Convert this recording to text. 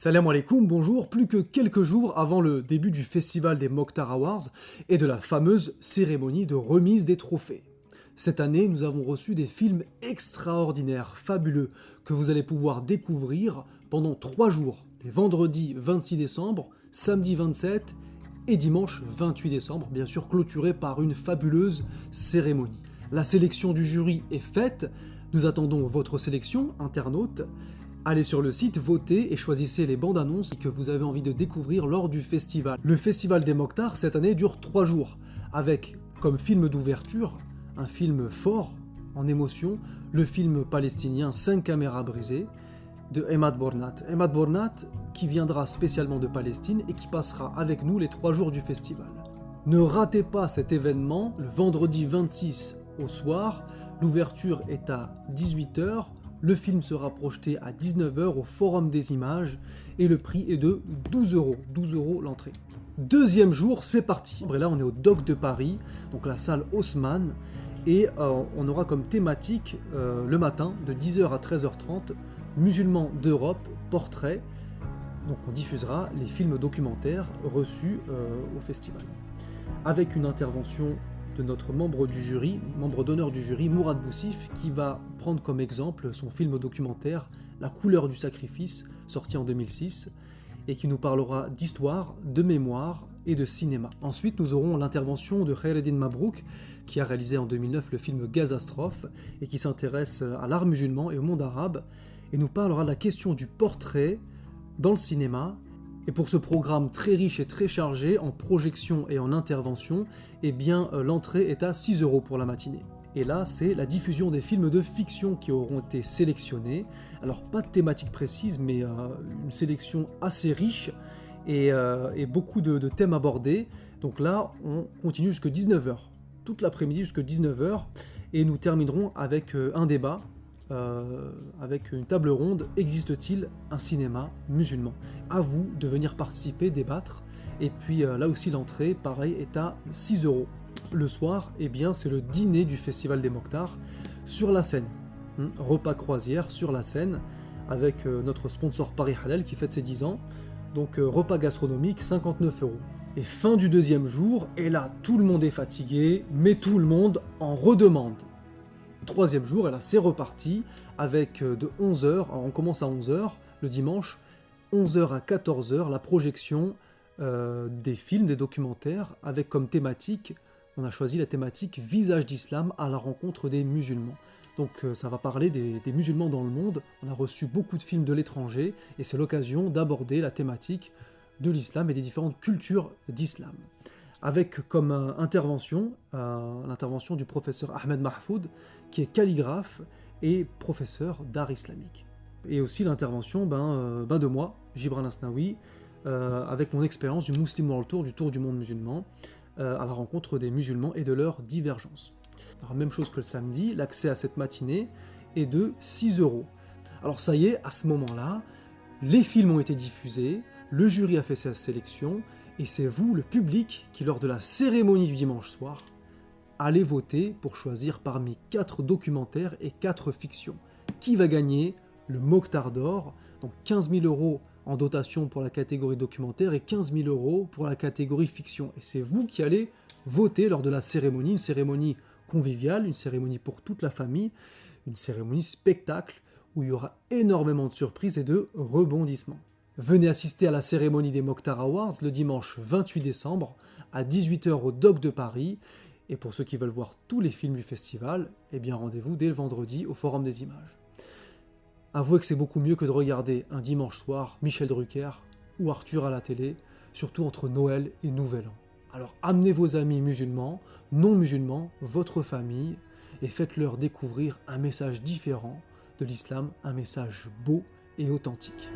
Salam alaikum, bonjour, plus que quelques jours avant le début du festival des Mokhtar Awards et de la fameuse cérémonie de remise des trophées. Cette année, nous avons reçu des films extraordinaires, fabuleux, que vous allez pouvoir découvrir pendant 3 jours, les vendredis 26 décembre, samedi 27 et dimanche 28 décembre, bien sûr clôturés par une fabuleuse cérémonie. La sélection du jury est faite, nous attendons votre sélection, internautes. Allez sur le site, votez et choisissez les bandes annonces que vous avez envie de découvrir lors du festival. Le festival des Mokhtar cette année dure 3 jours, avec comme film d'ouverture un film fort en émotion, le film palestinien 5 caméras brisées de Emad Bornat. Emad Bornat qui viendra spécialement de Palestine et qui passera avec nous les 3 jours du festival. Ne ratez pas cet événement le vendredi 26 au soir, l'ouverture est à 18h. Le film sera projeté à 19h au Forum des Images et le prix est de 12 €. 12 € l'entrée. Deuxième jour, c'est parti. Et là, on est au Dock de Paris, donc la salle Haussmann, et on aura comme thématique le matin de 10h à 13h30 musulmans d'Europe, portrait. Donc on diffusera les films documentaires reçus au festival. Avec une intervention de notre membre du jury, membre d'honneur du jury, Mourad Boussif, qui va prendre comme exemple son film documentaire La couleur du sacrifice, sorti en 2006, et qui nous parlera d'histoire, de mémoire et de cinéma. Ensuite, nous aurons l'intervention de Khaireddine Mabrouk, qui a réalisé en 2009 le film Gazastrophe, et qui s'intéresse à l'art musulman et au monde arabe, et nous parlera de la question du portrait dans le cinéma. Et pour ce programme très riche et très chargé en projection et en intervention, eh bien l'entrée est à 6 € pour la matinée. Et là, c'est la diffusion des films de fiction qui auront été sélectionnés. Alors pas de thématique précise, mais une sélection assez riche et beaucoup de thèmes abordés. Donc là, on continue jusqu'à 19h, toute l'après-midi jusqu'à 19h, et nous terminerons avec un débat. Avec une table ronde, existe-t-il un cinéma musulman? À vous de venir participer, débattre, et puis là aussi l'entrée, pareil, est à 6 €. Le soir, eh bien, c'est le dîner du Festival des Mokhtar sur la Seine. Repas croisière sur la Seine, avec notre sponsor Paris Halal qui fête ses 10 ans, donc repas gastronomique, 59 €. Et fin du deuxième jour, et là tout le monde est fatigué, mais tout le monde en redemande. Troisième jour, et là c'est reparti avec de 11h, alors on commence à 11h le dimanche, 11h à 14h, la projection des films, des documentaires, avec comme thématique, on a choisi la thématique Visage d'Islam à la rencontre des musulmans. Donc ça va parler des musulmans dans le monde, on a reçu beaucoup de films de l'étranger, et c'est l'occasion d'aborder la thématique de l'islam et des différentes cultures d'islam. Avec comme intervention, l'intervention du professeur Ahmed Mahfoud, qui est calligraphe et professeur d'art islamique. Et aussi l'intervention de moi, Gibran Asnaoui, avec mon expérience du Muslim World Tour, du tour du monde musulman, à la rencontre des musulmans et de leurs divergences. Alors même chose que le samedi, l'accès à cette matinée est de 6 €. Alors ça y est, à ce moment-là, les films ont été diffusés, le jury a fait sa sélection, et c'est vous, le public, qui lors de la cérémonie du dimanche soir, allez voter pour choisir parmi 4 documentaires et 4 fictions. Qui va gagner le Mokhtar d'or, donc 15 000 € en dotation pour la catégorie documentaire et 15 000 € pour la catégorie fiction. Et c'est vous qui allez voter lors de la cérémonie, une cérémonie conviviale, une cérémonie pour toute la famille, une cérémonie spectacle où il y aura énormément de surprises et de rebondissements. Venez assister à la cérémonie des Mokhtar Awards le dimanche 28 décembre à 18h au Dock de Paris. Et pour ceux qui veulent voir tous les films du festival, eh bien rendez-vous dès le vendredi au Forum des Images. Avouez que c'est beaucoup mieux que de regarder un dimanche soir Michel Drucker ou Arthur à la télé, surtout entre Noël et Nouvel An. Alors amenez vos amis musulmans, non musulmans, votre famille, et faites-leur découvrir un message différent de l'islam, un message beau et authentique.